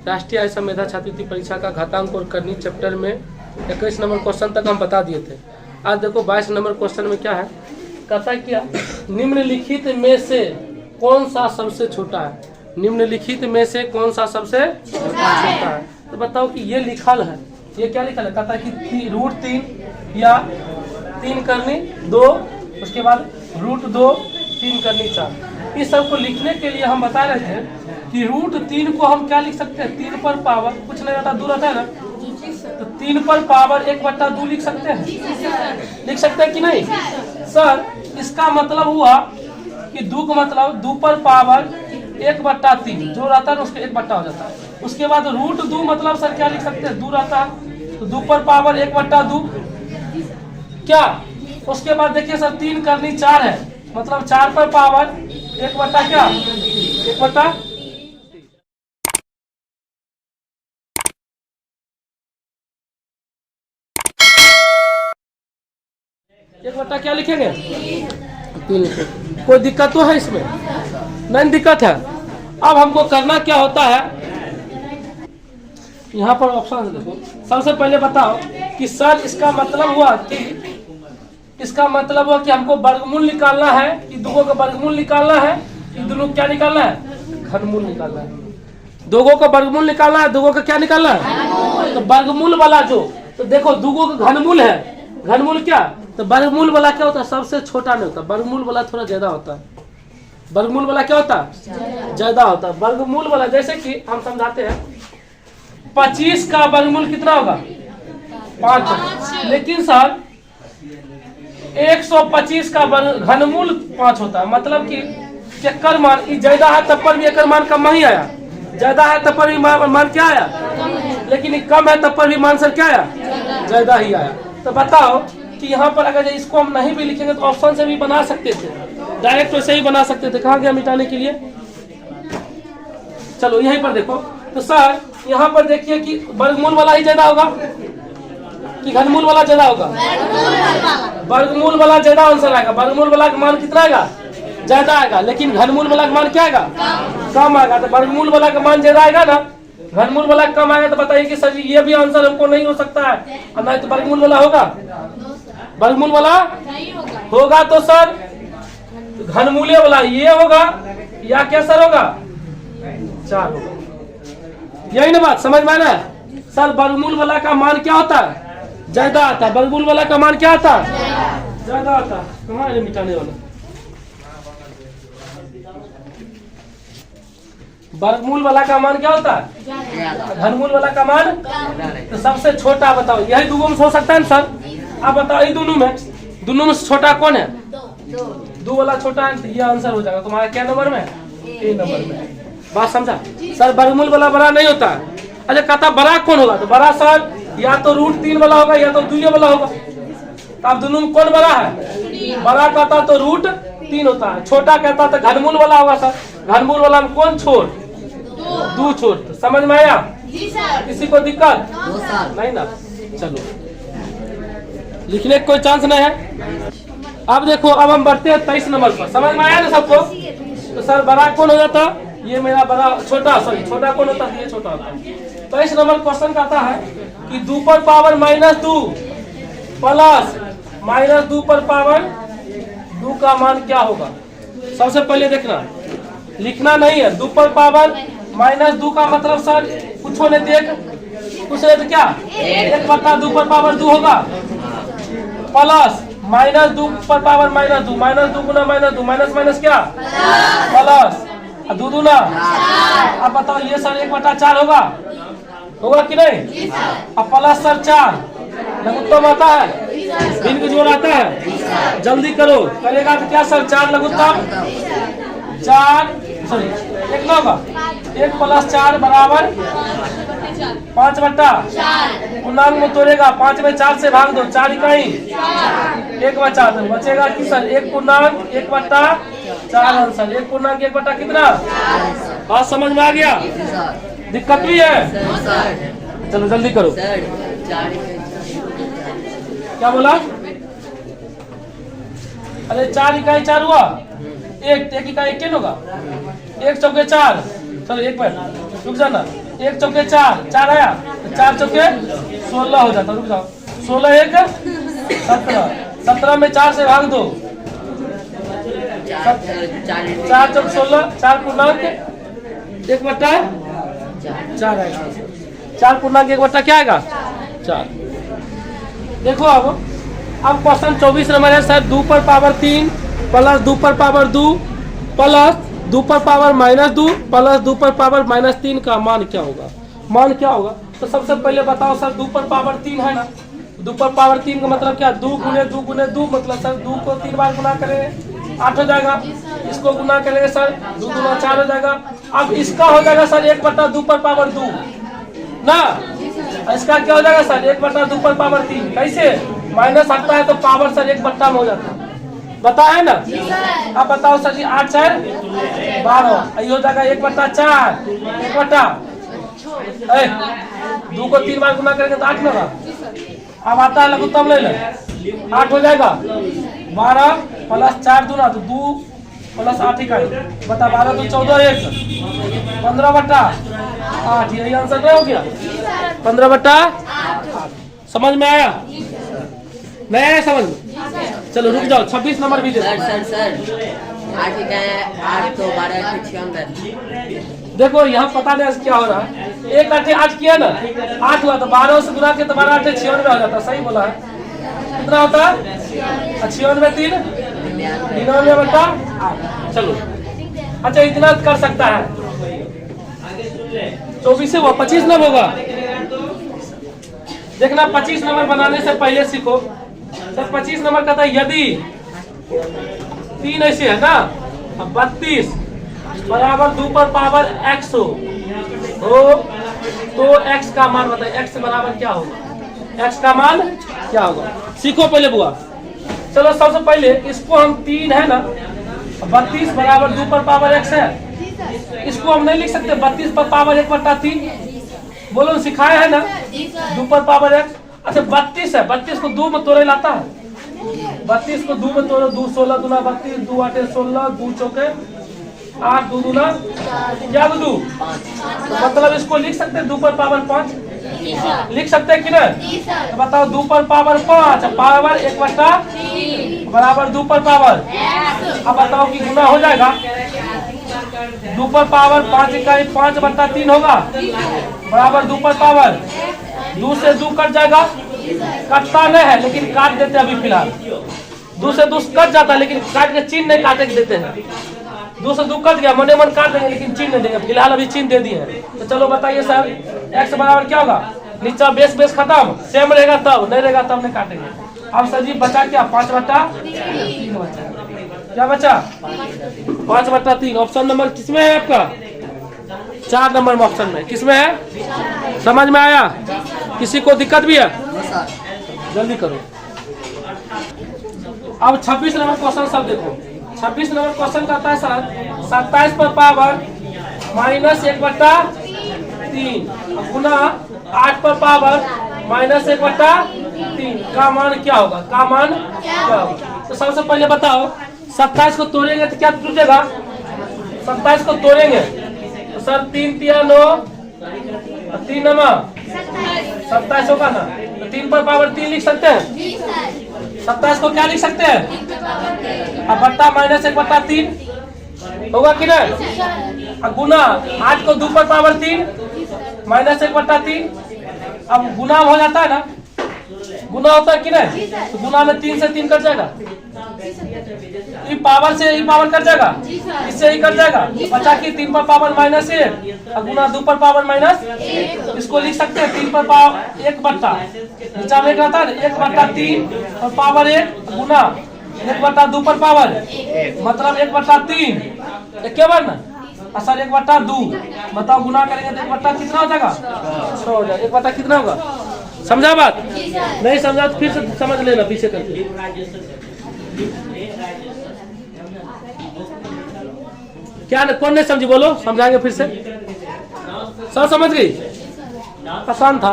राष्ट्रीय आय मेधा छात्रवृत्ति परीक्षा का घातांक और करनी चैप्टर में 21 नंबर क्वेश्चन तक हम बता दिए थे। आज देखो 22 नंबर क्वेश्चन में क्या है, कहता है क्या, निम्नलिखित में से कौन सा सबसे छोटा है। निम्नलिखित में से कौन सा सबसे छोटा है। तो बताओ कि ये लिखल है, ये क्या लिखल है, कहता है कि √3 या 3 करनी 2, उसके बाद √2 3 करनी 4। इस सब को लिखने के लिए हम बता रहे थे कि √3 को हम क्या लिख सकते हैं, 3 पर पावर कुछ नहीं रहता, 2 रहता है ना, तो 3 पर पावर 1/2 लिख सकते हैं, लिख सकते हैं कि नहीं सर। इसका मतलब हुआ कि 2 का मतलब 2 पर पावर 1/3 जो रहता है ना उसके 1/2 हो जाता है। उसके बाद √2 मतलब सर क्या लिख सकते हैं, 2 रहता है तो 2 पर पावर 1/2 क्या। उसके बाद देखिए सर 3 करनी 4 है, मतलब 4 पर पावर 1/क्या 1/, क्या लिखेंगे 3 लिखेंगे। कोई दिक्कत तो है इसमें, नहीं दिक्कत है। अब हमको करना क्या होता है, यहाँ पर ऑप्शन देखो। सबसे पहले बताओ कि सर इसका मतलब हुआ कि हमको वर्गमूल निकालना है, कि दोनों का वर्गमूल निकालना है, कि दोनों क्या निकालना है, घनमूल निकालना है। दोगों का वर्गमूल निकालना है, दोगों का क्या निकालना है, तो वर्गमूल वाला जो, तो देखो दोगों का घनमूल है, घनमूल क्या, तो वर्गमूल वाला क्या होता है, सबसे छोटा नहीं होता, वर्गमूल वाला थोड़ा ज्यादा होता है। वर्गमूल वाला क्या होता है, ज्यादा होता है। वर्गमूल वाला जैसे कि हम समझाते हैं, 25 का वर्गमूल कितना होगा 5, लेकिन सर 125 का घनमूल 5 होता है। मतलब कि एकर मान ज्यादा है तब पर भी एकर मान कम नहीं आया, ज्यादा है तब पर भी मान क्या आया, लेकिन ये कम है तब पर भी मान सर क्या आया, ज्यादा ही आया। तो बताओ कि यहाँ पर अगर इसको हम नहीं भी लिखेंगे तो ऑप्शन से भी बना सकते थे, डायरेक्ट वैसे ही बना सकते थे। कहाँ गया मिटाने के लिए, चलो यहीं पर देखो। तो सर यहाँ पर देखिए कि वर्गमूल वाला ही ज्यादा होगा कि घनमूल वाला ज्यादा होगा, वर्गमूल वाला ज्यादा आंसर आएगा। वर्गमूल वाला का मान कितना आएगा, ज्यादा आएगा, लेकिन घनमूल वाला का मान क्या आएगा, कम आएगा। तो वर्गमूल वाला का मान ज्यादा आएगा ना, घनमूल वाला कम आएगा। तो बताइए कि सर ये भी आंसर हमको नहीं हो सकता है, और नहीं तो वर्गमूल वाला होगा, वर्गमूल वाला होगा तो सर घनमूल्य वाला ये होगा, या क्या सर होगा 4 होगा। यही ना बात समझ में आना है सर। वर्गमूल वाला का मान क्या होता है, ज्यादा आता है। वर्गमूल वाला का मान क्या आता है, ज्यादा आता है। कहाँ है मिटाने वाला, वर्गमूल वाला का मान क्या होता है, घनमूल वाला का मान, तो सबसे छोटा बताओ। यही दोनों में हो सकता है ना सर। आप बताओ ये दोनों में छोटा कौन है, 2 वाला छोटा है, तो ये आंसर हो जाएगा तुम्हारा क्या नंबर में, A नंबर में। बात समझा सर। वर्गमूल वाला बड़ा नहीं होता है। अच्छा कहता बड़ा कौन होगा, तो बड़ा सर या तो √3 वाला होगा या तो 2 वाला होगा। तो आप दोनों में कौन बड़ा है, बड़ा कहता तो √3 होता है, छोटा कहता तो घनमूल वाला होगा सर। घनमूल वाला में कौन छोट, 2 छोट। समझ में आया, किसी को दिक्कत नहीं ना। चलो लिखने का कोई चांस नहीं है। अब देखो अब हम बढ़ते हैं 23 नंबर पर। समझ में आया ना सबको। तो सर बड़ा कौन हो जाता, ये मेरा बड़ा, छोटा सॉरी छोटा कौन होता है, ये छोटा होता है। 23 नंबर क्वेश्चन कहता है कि 2 पर पावर -2 प्लस -2 पर पावर 2 का मान क्या होगा। सबसे पहले देखना, लिखना नहीं है। 2 पर पावर -2 का मतलब सर कुछ होने देख, कुछ नहीं तो क्या 1/2 पर पावर 2 होगा, प्लस -2 पर पावर -2, -2 गुना -2, माइनस माइनस क्या प्लस, 2 दूना। अब बताओ ये सर 1/4 होगा कि नहीं। अब प्लस सर 4 लघुत्तम आता है, भिन्न का जोड़ आता है, जल्दी करो। करेगा तो क्या सर 4 लघुत्तम 4 सॉरी 1 ना होगा, 1 + 4 बराबर 5/4। पूर्णांक में तोड़ेगा, 5 में 4 से भाग दो, 4 इकाई 1 बचा दो, बचेगा कि सर 1 पूर्णांक 1/4 आंसर। 1 पूर्णांक 1/, कितना, बात समझ में आ गया, दिक्कत भी है। चलो जल्दी करो। क्या बोला, अरे 4 इकाई 4 हुआ, 1 इकाई 1 होगा, 1 चौके 4। चलो 1 पर रुक जाना, एक चौके 4, 4 आया तो 4 चौके 16 हो जाता। रुक जाओ, 16 एक 17, 17 में 4 से भाग दो, 4 चौक 16, 4 पूर्णांक 1/4 आएगा। 4 पूर्णांक 1/4 क्या आएगा? 4। देखो अब क्वेश्चन 24 नंबर है सर। 2 पर पावर 3 प्लस 2 पर पावर 2 प्लस 2 पर पावर -2 प्लस 2 पर पावर -3 का मान क्या होगा? मान क्या होगा? तो सबसे पहले बताओ सर, 2 पर पावर 3 है ना, 2 पर पावर 3 का मतलब क्या? 2 गुने 2 गुने 2, मतलब सर 2 को 3 बार गुना करेंगे 8 हो जाएगा। इसको गुना करेंगे सर 2 गुना 4 हो जाएगा। अब इसका हो जाएगा सर 1/2 पर पावर 2 ना, इसका क्या हो जाएगा सर? 1/2 पर पावर 3। कैसे? माइनस हटता है तो पावर सर 1/2 में हो जाता है, बताया ना। अब बताओ सर जी, 8 4 12, ये हो जाएगा 1/4, 2 को 3 बार गुना करेंगे तो 8 होगा। अब आता है लघुत्तम ले ले, 8 हो जाएगा। 12 प्लस 4 दूना तो 2 प्लस 8 इकाई, बता 12 तो 14 1 15/8, यही आंसर नहीं हो गया? 15/8 समझ में आया? नहीं आया समझ में? चलो रुक जाओ, 26 नंबर भी दे सर 8 तो 12 96। देखो यहाँ पता नहीं क्या हो रहा है। 1 8 8 किया ना, 8 हुआ तो 12 से गुना किया तो 12 8 96 हो जाता। सही बोला है। कितना होता है? 96 में 3 99/8। चलो अच्छा, इतना कर सकता है। 24 से वो 25 नंबर होगा। देखना 25 नंबर बनाने से पहले सीखो सर। 25 नंबर का था यदि 3 ऐसे है ना, 32 बराबर 2 पर पावर x हो तो x का मान बताइए। x बराबर क्या होगा? x का मान क्या होगा? सीखो पहले बुआ। चलो सबसे पहले इसको हम 3 है ना, 32 बराबर 2 पर पावर x है, इसको हम नहीं लिख सकते 32 पर पावर 1/3। बोलो सिखाए है ना, 2 पर पावर x। अच्छा 32 है, 32 को 2 में तोड़े लाता है। 32 को 2 में तोड़ो, 2 16 दूना 32, 2 8 16, 2 चौके 8, 2 दूना क्या 2, तो मतलब इसको लिख सकते हैं 2 पर पावर 5। लिख सकते हैं कि नहीं? तो बताओ 2 पर पावर 5 पावर 1/3 बराबर 2 पर पावर। अब बताओ कि गुना हो जाएगा। 2 पर पावर 5 इकाई 5/3 होगा बराबर 2 पर पावर। 2 से 2 कट जाएगा, कटता नहीं है लेकिन काट देते हैं अभी फिलहाल। 2 से 2 कट जाता है लेकिन काट के चिन्ह नहीं काटे देते हैं। 2 से 2 कट गया, मने मन काट देंगे लेकिन चिन्ह नहीं देंगे। फिलहाल अभी चिन्ह दे दिए हैं। तो चलो बताइए सर, x बराबर क्या होगा? नीचा बेस खत्म, सेम रहेगा तब, नहीं रहेगा तब नहीं काटेंगे। अब सर जी बचा क्या? 5/3 बचा। क्या बचा? 5/3। ऑप्शन नंबर किसमें है आपका? 4 नंबर में ऑप्शन में। किसमें है? समझ में आया? किसी को दिक्कत भी है? जल्दी करो। अब 26 नंबर क्वेश्चन सब देखो। 26 नंबर क्वेश्चन कहता है सर 27 पर पावर -1/3 गुना 8 पर पावर -1/3 का मान क्या होगा? का मान क्या होगा? तो सबसे पहले बताओ 27 को तोड़ेंगे तो क्या टूटेगा? 27 को तोड़ेंगे तो सर 3 3 9 3 नमा 27 होगा ना, तो 3 पर पावर 3 लिख सकते हैं। 27 को क्या लिख सकते हैं? अब बट्टा -1/3 होगा कि नहीं? अब गुना 8 को 2 पर पावर 3 -1/3। अब गुना हो जाता है ना, गुना होता है कि नहीं? तो गुना में 3 से 3 कट जाएगा, ई पावर से ई पावर कट जाएगा, इससे ही कट जाएगा। बचा कि 3 पर पावर -1 और गुना 2 पर पावर -1। इसको लिख सकते हैं 3 पर पावर 1/, नीचा में रहता है 1/3 और पावर 1 गुना 1/2 पर पावर मतलब 1/3 एक बार ना असर 1/2। बताओ गुना करेंगे तो 1/, कितना हो जाएगा? 6 हो जाएगा। 1/, कितना होगा? समझा बात? नहीं समझा तो फिर से समझ लेना पीछे करके। क्या कौन नहीं समझी? बोलो, समझाएंगे फिर से। सब समझ गई? आसान था।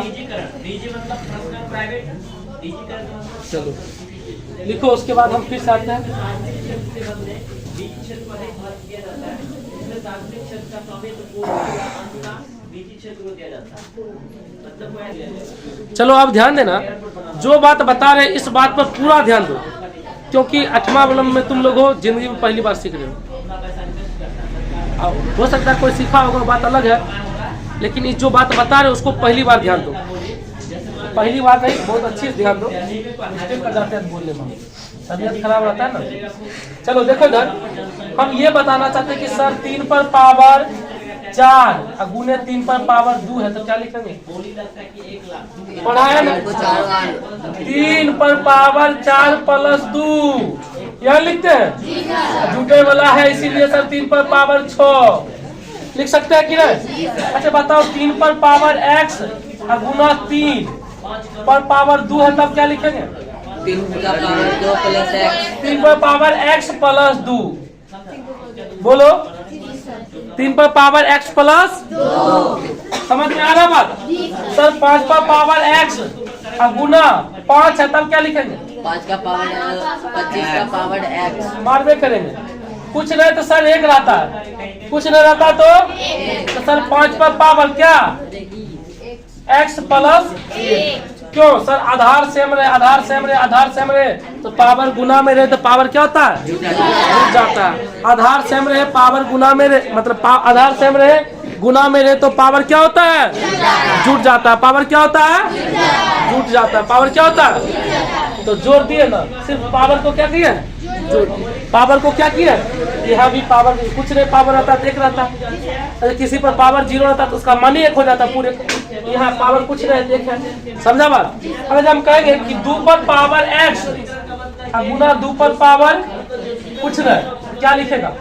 चलो लिखो, उसके बाद हम फिर से आते हैं। चलो अब ध्यान देना, जो बात बता रहे इस बात पर पूरा ध्यान दो, क्योंकि 8वां अवलंब में तुम लोग हो, जिंदगी में पहली बार सीख रहे हो। हो सकता है कोई सीखा होगा, बात अलग है, लेकिन इस जो बात बता रहे उसको पहली बार ध्यान दो। पहली बार नहीं, बहुत अच्छी से ध्यान दो, मिस्टेक कर जाते हैं बोलने में, तबीयत खराब रहता है ना। चलो देखो इधर, हम ये बताना चाहते हैं कि सर 3 पर पावर 4 गुने 3 पर पावर 2 है, तो क्या लिखेंगे? पढ़ाया ना, 3 पर पावर 4 प्लस 2 यह लिखते हैं। झूठे वाला है इसीलिए सर 3 पर पावर 6 लिख सकते हैं कि नहीं? अच्छा बताओ, 3 पर पावर x गुना 3 पर पावर 2 है, तब क्या लिखेंगे? 3 का पावर 2 प्लस x। 3 पर पावर x प्लस 2, बोलो 3 पर पावर x प्लस 2। समझ में आ रहा बात? सर 5 पर पावर x गुना 5 है, तब क्या लिखेंगे? 5 का पावर 25 का पावर x। मारवे करेंगे, कुछ नहीं तो सर 1 रहता है, कुछ नहीं रहता तो सर 5 पर पावर क्या? x plus 1। क्यों सर? आधार सेम रहे, आधार सेम रहे, आधार सेम रहे तो पावर गुना में रहे तो पावर क्या होता है? जुड़ जाता है। आधार सेम रहे, पावर गुना में रहे, मतलब आधार सेम रहे गुना में रहे तो पावर क्या होता है? जुड़ जाता है। पावर क्या होता है? जुड़ जाता है। पावर क्या होता है? तो जोड़ दिए ना, सिर्फ पावर को क्या किया? जोड़। पावर को क्या किया? यहाँ भी पावर, कुछ नहीं पावर रहता तो 1 रहता, अगर किसी पर पावर 0 रहता तो उसका मान ही 1 हो जाता पूरे। यहाँ पावर कुछ नहीं 1 है, समझा बात? अगर हम कहेंगे कि 2 पर पावर x गुना 2 पर पावर कुछ नहीं, क्या लिखेगा?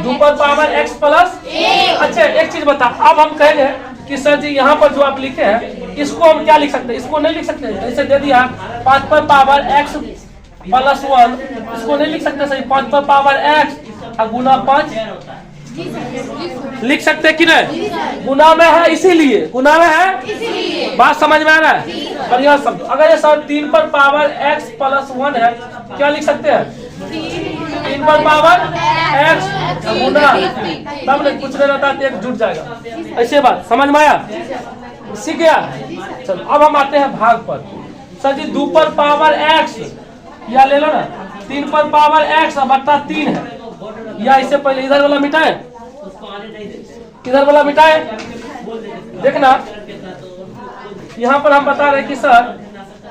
2 पर पावर x प्लस 1। अच्छा एक चीज बता, अब हम कहेंगे कि सर जी यहाँ पर जो आप लिखे हैं इसको हम क्या लिख सकते हैं? इसको नहीं लिख सकते, जैसे दे दिया 5 पर पावर x प्लस 1, इसको नहीं लिख सकते सही? 5 पर पावर x गुना 5 लिख सकते कि नहीं? गुना में है इसीलिए, गुना में है, बात समझ में आ रहा है? बढ़िया शब्द। अगर ये सर 3 पर पावर x प्लस 1 है, क्या लिख सकते हैं? 3 पर पावर x गुना, तब नहीं कुछ नहीं रहता, 1 जुट जाएगा। ऐसे बात समझ में आया? सीख गया? चलो अब हम आते हैं भाग पर। सर जी 2 पर पावर x, या ले लो ना, 3 पर पावर x बटा 3 है, या इससे पहले इधर वाला मिटाए, इधर वाला मिटाए। देखना यहाँ पर हम बता रहे कि सर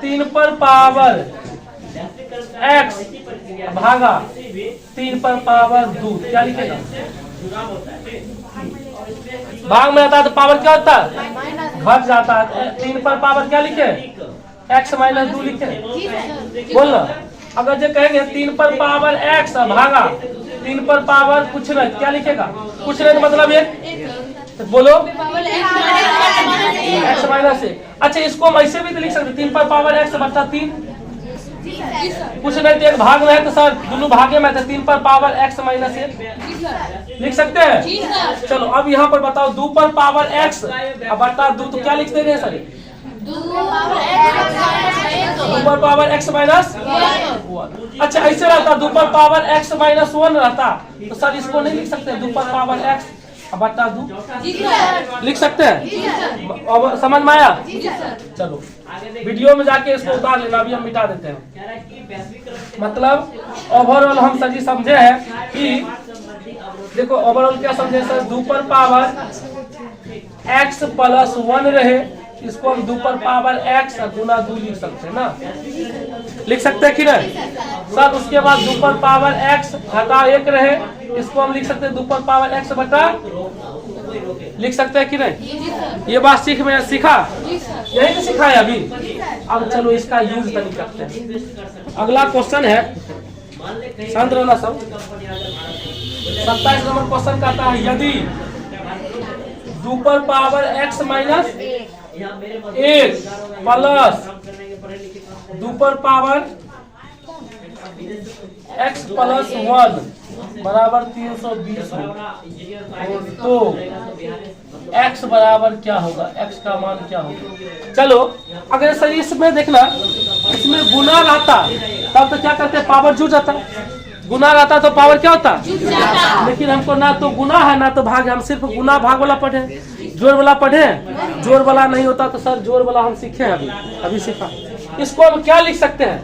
3 पर पावर x भागा 3 पर पावर 2, क्या लिखेगा? भाग में आता है तो पावर क्या होता है? घट जाता है। 3 पर पावर क्या लिखे? x माइनस 2 लिखे, बोलना। अगर जो कहेंगे 3 पर पावर x भागा 3 पर पावर कुछ नहीं, क्या लिखेगा? कुछ नहीं मतलब 1, तो बोलो x माइनस 1। अच्छा इसको हम ऐसे भी तो लिख सकते, 3 पर पावर x बटा 3, कुछ नहीं तो 1 भाग में है तो सर दोनों भागे में, 3 पर पावर x माइनस 1 लिख सकते हैं। चलो अब यहाँ पर बताओ 2 पर पावर x बटा 2, तो क्या लिख देंगे सर? 2 पर पावर x माइनस 1। अच्छा ऐसे रहता 2 पर पावर x माइनस 1 रहता, तो सर इसको नहीं लिख सकते? 2 पर पावर x बटा 2 लिख सकते हैं। समझ में आया? चलो वीडियो में जाके इसको उतार लेना, अभी हम मिटा देते हैं। मतलब ओवरऑल हम सर जी समझे हैं कि देखो ओवरऑल क्या समझे सर? 2 पर पावर x प्लस 1 रहे, इसको हम 2 पर पावर x गुना 2 लिख सकते हैं ना, लिख सकते हैं कि नहीं सर? उसके बाद 2 पर पावर x घटा 1 रहे, इसको हम लिख सकते हैं 2 पर पावर x बटा, लिख सकते हैं कि नहीं? ये बात सीखा, यही तो सिखाया अभी। अब चलो इसका यूज करते हैं। अगला क्वेश्चन है, शांत रहना सब। 27 नंबर क्वेश्चन कहता है यदि 2 पर पावर x माइनस 1 प्लस 2 पर पावर x प्लस 1 बराबर 320 हो, तो x बराबर क्या होगा? x का मान क्या होगा? चलो अगर सर इसमें देखना, इसमें गुना रहता तब तो क्या करते? पावर जुड़ जाता, गुना रहता तो पावर क्या होता, लेकिन हमको ना तो गुना है ना तो भाग है, हम सिर्फ गुना भाग वाला पढ़े, जोड़ वाला पढ़े, जोड़ वाला नहीं होता तो सर जोड़ वाला हम सीखे अभी सीखा। इसको हम क्या लिख सकते हैं,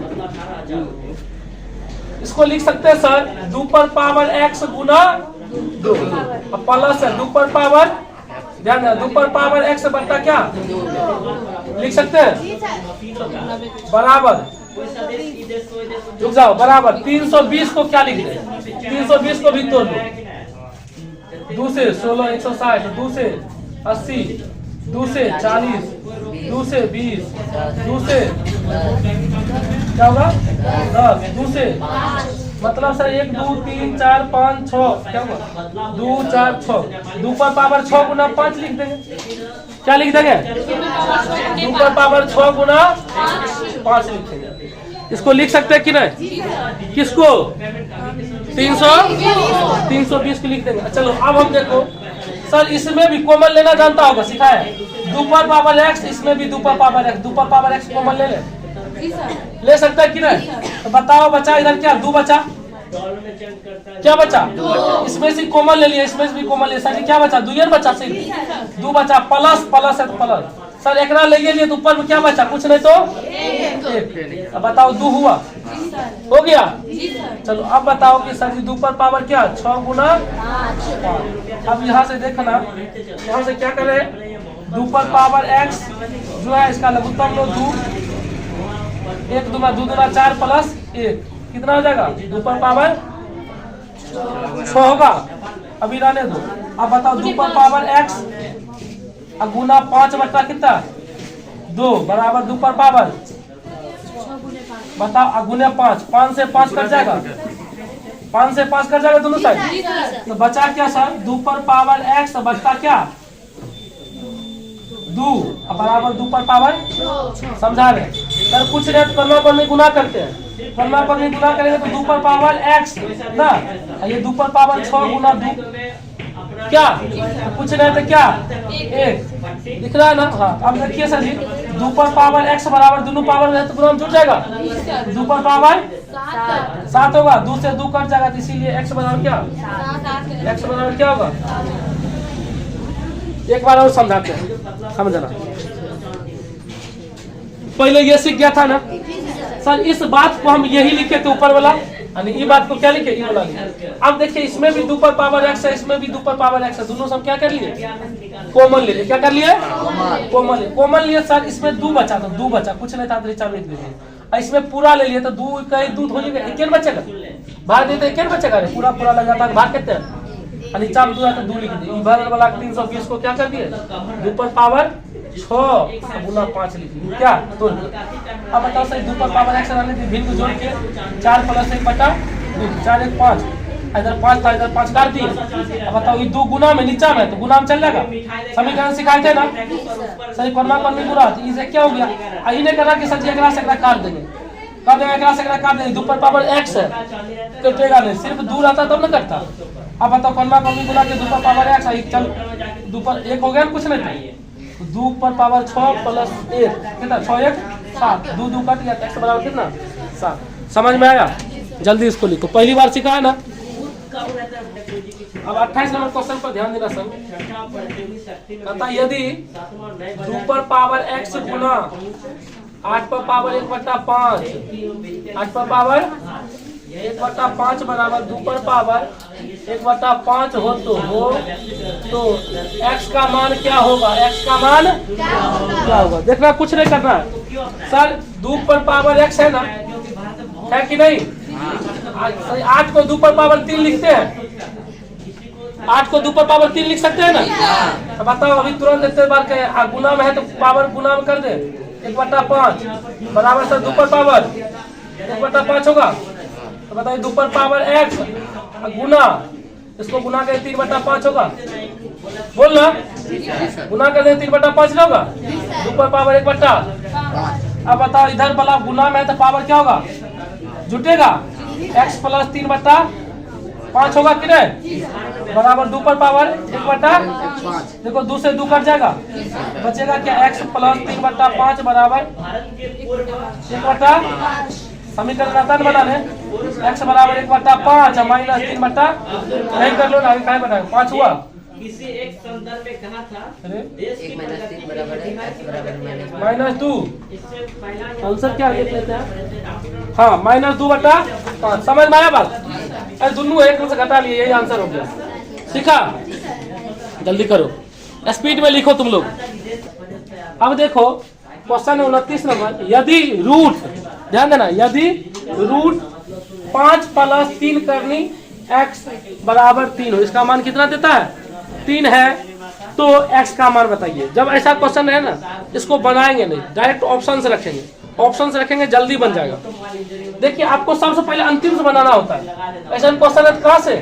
इसको लिख सकते हैं सर 2 पर पावर x गुना 2 प्लस है 2 पर पावर, ध्यान है 2 पर पावर x बट्टा क्या लिख सकते हैं, बराबर रुक जाओ, बराबर 320 को क्या लिख दे, 320 को भी तोड़ दो, 2 से 16 160, 2 से 80, 2 से 40, 2 से 20, 2 से क्या होगा 10, 2 से मतलब सर 1 2 3 4 5 6 क्या होगा 2 4 6, 2 पर पावर 6 गुना 5 लिख देंगे, क्या लिख देंगे 2 पर पावर 6 गुना 5 लिखेंगे। इसको लिख सकते हैं कि नहीं, किसको 320 को लिख देंगे। चलो अब हम देखो सर इसमें भी कॉमन लेना जानता होगा, सिखाया 2 पर पावर x, इसमें भी 2 पर पावर x, 2 पर पावर x कॉमन ले सकता है कि नहीं, तो बताओ बचा इधर क्या 2 बचा, क्या बचा, इसमें से कॉमन ले लिया, इसमें से भी कॉमन ले, सर क्या बचा 2 बचा, सिर्फ 2 बचा, प्लस प्लस है तो प्लस, सर एक ले लिए तो ऊपर में क्या बचा, कुछ नहीं तो 1, अब बताओ 2 हुआ, हो गया। चलो अब बताओ कि सर 2 पर पावर क्या 6 गुना 5। अब यहाँ से देखना, यहाँ से क्या करें 2 पर पावर x जो है इसका लघुत्तम लो 2, 1 दूना 2 दूना 4 प्लस 1 कितना हो जाएगा 2 पर पावर 6 होगा, अभी रहने दो। अब बताओ 2 पर पावर x गुना 5 बट्टा कितना 2 बराबर 2 पर पावर बताओ गुने 5, 5 से 5 कट जाएगा, 5 से 5 कट जाएगा दोनों साइड, तो बचा क्या सर 2 पर पावर x बचता क्या 2 बराबर 2 पर पावर, समझा रहे सर, कुछ नहीं कर्मा पर में गुना करते हैं, कर्मा पर में गुना करेंगे तो 2 पर पावर x ना, ये 2 पर पावर 6 गुना 2 क्या, तो कुछ नहीं तो क्या 1 दिख रहा है ना। हाँ अब देखिए सर जी 2 पर पावर x बराबर दोनों पावर में तो गुना जुड़ जाएगा, 2 पर पावर 7 होगा, 2 से 2 कट जाएगा, तो इसीलिए x बराबर क्या, x बराबर क्या होगा, एक बार और समझाते हैं समझना, पहले ये सीख गया था ना सर, इस बात को हम यही लिखे थे ऊपर वाला, यानी ये बात को क्या लिखे ये वाला लिखे। अब देखिए इसमें भी 2 पर पावर x है, इसमें भी 2 पर पावर x है, दोनों से हम क्या कर लिए कॉमन ले लिए, क्या कर लिए कॉमन लिए सर, इसमें 2 बचा तो 2 बचा, कुछ नहीं था तो 1 ले लिए, इसमें पूरा ले लिए तो 2 का 2 हो जाएगा, 1 बचेगा, भाग देते 1 बचेगा, पूरा पूरा लगाता है भाग कितने है, नीचा में 2 है तो 2 लिख दिए, इधर वाला 320 को क्या कर दिए 2 पर पावर 6 गुना 5 लिख दिए, क्या तो अब बताओ सर 2 पर पावर x रहने की भिन्न को जोड़ के 4 प्लस 1 बटा 4 1 5, इधर 5 था इधर 5 काट दिए। अब बताओ ये 2 गुना में नीचा में तो गुना में चल जाएगा, समीकरण सिखाए थे ना सही, कर्मा कर्मी गुना, तो इसे क्या हो गया, यही नहीं करना कि सर एकरा से एकरा काट देंगे, कर देंगे एकरा से एकरा काट देंगे, 2 पर पावर x है कटेगा नहीं, सिर्फ 2 रहता तब ना कटता। अब बताओ कर्मा कर्मी गुना के 2 पर पावर x चल 2 पर 1 हो गया कुछ नहीं था, 2 पर पावर 6 प्लस 1 कितना 6 1 7, 2 2 कट गया, x बराबर कितना 7, समझ में आया, जल्दी इसको लिखो, पहली बार सीखा है ना। अब 28 नंबर क्वेश्चन पर ध्यान देना सर, कहता यदि 2 पर पावर x गुना 8 पर पावर 1/5, 8 पर पावर 1/5 बराबर 2 पर पावर 1/5 हो तो x का मान क्या होगा, x का मान क्या होगा, देखना कुछ नहीं करना सर, 2 पर पावर x है ना, है कि नहीं, 8 को 2 पर पावर 3 लिखते हैं, 8 को 2 पर पावर 3 लिख सकते हैं ना, तो बताओ अभी तुरंत इतने बार के गुना में है तो पावर गुना में कर दे, 1/5 बराबर सर 2 पर पावर 1/5 होगा, तो बताइए 2 पर पावर x गुना इसको गुना करें 3/5 होगा, बोल ना गुना कर दे 3/5 ना होगा, 2 पर पावर 1/5। अब बताओ इधर वाला गुना में है तो पावर क्या होगा जुटेगा, x प्लस 3/5 होगा कि नहीं, बराबर 2 पर पावर 1/5, देखो 2 से 2 कट जाएगा, बचेगा क्या x प्लस 3/5 बराबर 1/5। समीकरण आता है बनाने। x बराबर 1/5 माइनस 3 नहीं कर लो ना, आगे क्या बनाए 5 हुआ। किसी एक संदर्भ में कहा था अरे 1 - 3 बराबर है x बराबर -2। इससे पहला आंसर क्या लिख लेते हैं? हाँ -2/5। समझ में आया बात? अरे दोनों एक से घटा लिए, यही आंसर हो गया। सीखा? जल्दी करो, स्पीड में लिखो तुम लोग। अब देखो क्वेश्चन 29 नंबर, यदि रूट, ध्यान देना, यदि रूट 5 + 3 करनी x बराबर 3 हो, इसका मान कितना देता है? 3 है, तो x का मान बताइए। जब ऐसा क्वेश्चन है ना, इसको बनाएंगे नहीं, डायरेक्ट ऑप्शन से रखेंगे। ऑप्शन से रखेंगे जल्दी बन जाएगा। देखिए आपको सबसे पहले अंतिम से बनाना होता है। ऐसा क्वेश्चन है कहाँ से?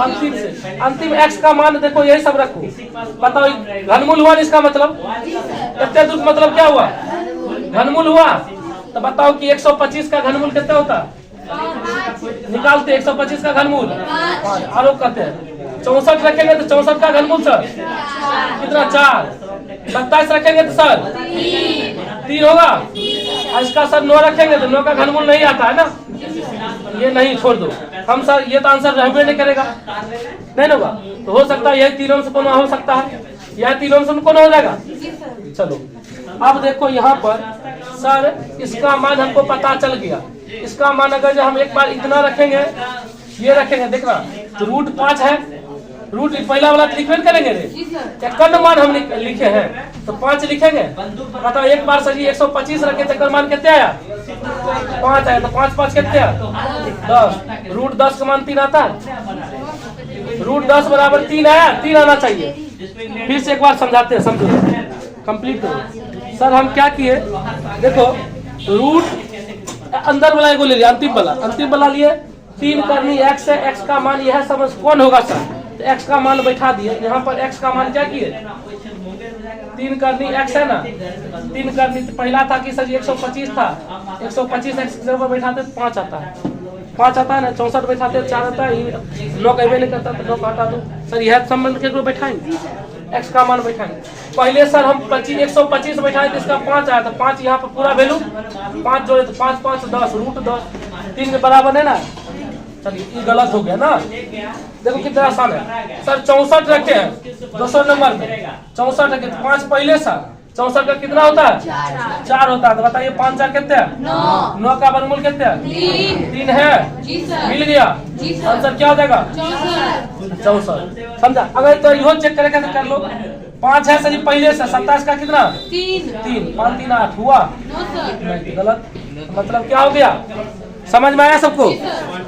अंतिम से। अंतिम x का मान देखो, यही सब रखो। बताओ घनमूल हुआ इसका मतलब, इतने दूर मतलब क्या हुआ? घनमूल हुआ। तो बताओ कि 125 का घनमूल कितना होता? निकालते 125 का घनमूल 5। आरोप करते हैं 64 रखेंगे तो 64 का घनमूल सर कितना? 4। 27 रखेंगे तो सर 3 होगा। और इसका सर 9 रखेंगे तो 9 का घनमूल नहीं आता है ना, ये नहीं, छोड़ दो। हम सर ये तो आंसर रहबे नहीं करेगा, नहीं होगा। तो हो सकता है यही तीनों से कोनो हो सकता है, यह तीनों से कोनो हो जाएगा। चलो अब देखो यहाँ पर सर इसका मान हमको पता चल गया। इसका मान अगर जो हम एक बार इतना रखेंगे, ये रखेंगे, देखना तो रूट 5 है। रूट पहला वाला लिखवे करेंगे रे, कद मान हम लिखे हैं तो 5 लिखेंगे। बताओ एक बार सर 125 रखे तो मान कितने आया? 5 आया। तो 5 5 कितने आया? 10। रूट 10 का मान 3 आता है। रूट 10 बराबर 3 आया, 3 आना चाहिए। फिर से एक बार समझाते हैं, समझो, कंप्लीट करो। सर हम क्या किए, देखो रूट अंदर वाला एगो ले लिया, अंतिम वाला लिए। 3 करनी x है, x का मान यह समझ कौन होगा सर? तो x का मान बैठा दिए यहाँ पर। x का मान क्या किए? 3 करनी x है ना, 3 करनी तो पहला था कि सर 125 था, 125 x के ऊपर बैठाते तो 5 आता है, 5 आता है ना। 64 बैठाते 4 आता है। 9 कहवे नहीं करता तो 9 काटा दो सर, यह संबंध के बैठाएंगे, x का मान बैठाएंगे। पहले सर हम 125 बैठाए तो इसका 5 आया था, 5 यहाँ पर पूरा वैल्यू 5 जोड़े तो 5 5 10, रूट 10 3 के बराबर है ना। चलिए ये गलत हो गया ना, देखो कितना आसान है सर। 64 रखे हैं 200 नंबर में, 64 रखे तो 5 पहले सर 64 का कितना होता है? 4 होता है। तो बताइए 5 4 कितने हैं? 9 का वर्गमूल कितने हैं? 3 है। मिल गया आंसर, क्या हो जाएगा? 64। समझा? अगर तो यो चेक करेगा तो कर लो। 5 है सर पहले से, 27 का कितना? 3। 5 3 8 हुआ नहीं, गलत। मतलब क्या हो गया? समझ में आया सबको?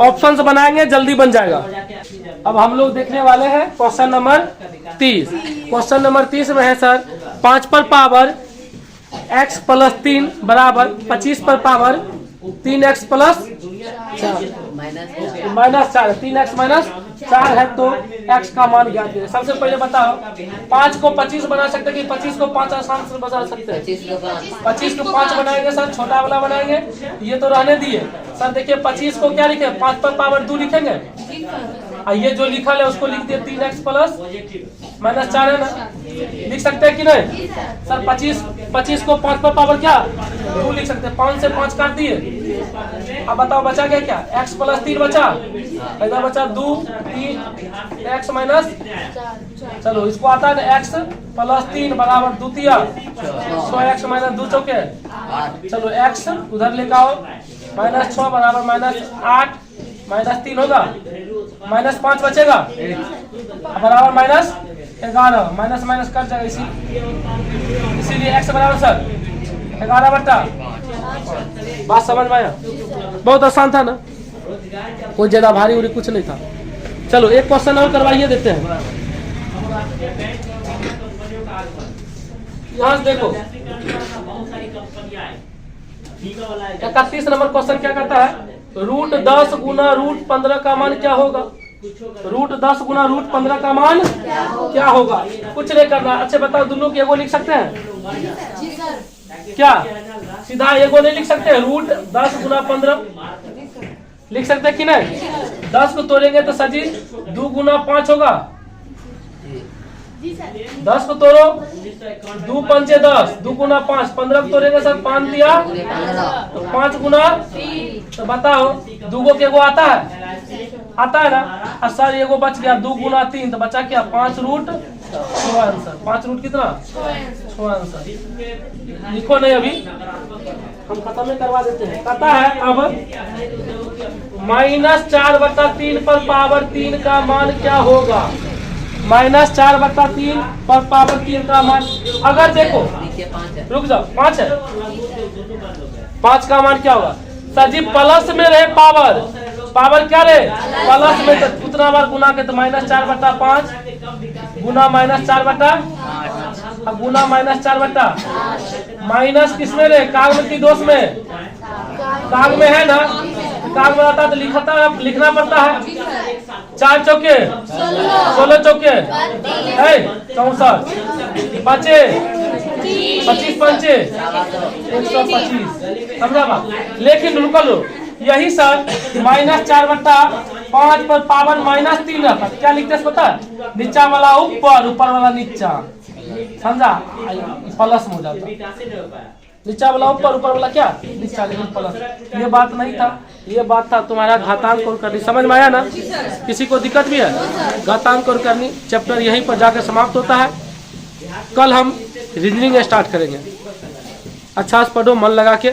ऑप्शन से बनाएंगे जल्दी बन जाएगा। अब हम लोग देखने वाले हैं क्वेश्चन नंबर 30। क्वेश्चन नंबर 30 में है सर 5 पर पावर x + 3 बराबर 25 पर पावर 3x + -4। 3x - 4 है तो x का मान ज्ञात है। सबसे पहले बताओ 5 को 25 बना सकते कि 25 को 5 आसान से बना सकते हैं? 25 को 5 बनाएंगे सर, छोटा वाला बनाएंगे, ये तो रहने दिए सर। देखिए 25 को क्या लिखे? 5 पर पावर 2 लिखेंगे, और ये जो लिखा है उसको लिख दिए 3x + -4 है ना, लिख सकते हैं कि नहीं सर? 25 को 5 पर पावर क्या 2 लिख सकते हैं, 5 से 5 काट दिए। अब बताओ बचा गया क्या? x + 3 बचा, इधर बचा 2 3 x - चलो इसको आता है ना x + 3 बराबर 2 तिया 6x - 2 चौके। चलो x उधर लेकर आओ, -6 बराबर -8 -3 होगा, -5 बचेगा बराबर -11, माइनस माइनस कट जाएगा इसीलिए x बराबर सर 11/। बात समझ में आया? बहुत आसान था ना, कोई ज्यादा भारी उरी कुछ नहीं था। चलो एक क्वेश्चन और करवाइए देते हैं। यहाँ से देखो 31 नंबर क्वेश्चन क्या कहता है? रूट 10 गुना रूट 15 का मान क्या होगा? रूट 10 गुना रूट 15 का मान क्या होगा? कुछ नहीं करना। अच्छा बताओ दोनों की एगो लिख सकते हैं क्या? सीधा एगो नहीं लिख सकते? रूट 10 गुना 15 लिख सकते हैं कि नहीं? 10 को तोड़ेंगे तो सजी 2 गुना 5 होगा। 10 को तोड़ो 2 पंचे 10, 2 गुना 5, 15 को तोड़ेंगे सर 5 दिया तो 5 गुना तो बताओ दूगो के एगो आता है ना। और सर एगो बच गया 2 गुना 3 तो बचा क्या 5 रूट 6 आंसर। 5 रूट कितना 6 आंसर। लिखो नहीं अभी हम खत्म में करवा देते हैं। कहता है अब -4/3 पर पावर 3 का मान क्या होगा। -4/3 पर पावर 3 का मान अगर देखो नीचे 5 है। रुक जाओ 5 है। 5 का मान क्या होगा सर जी प्लस में रहे पावर क्या रहे प्लस में तो उतना बार गुना के तो -4/5 गुना -4/8 गुना -4/8 माइनस किसमें रहे काग में की दोष में काग में है ना। काग में आता तो लिखना पड़ता है 4 चौके 16 चौके 64 बचे 25 पंचे 125 समझा बात। लेकिन रुको लो यही सर -4/5 पर पावर -3 रहता क्या लिखते हैं पता है नीचा वाला ऊपर वाला नीचा समझा प्लस में हो जाता। नीचा वाला ऊपर वाला क्या नीचा लेकिन प्लस। ये बात नहीं था ये बात था तुम्हारा घातांक और करनी समझ में आया ना। किसी को दिक्कत भी है घातांक और करनी चैप्टर यहीं पर जाकर समाप्त होता है। कल हम रीजनिंग स्टार्ट करेंगे। अच्छा से पढ़ो मन लगा के।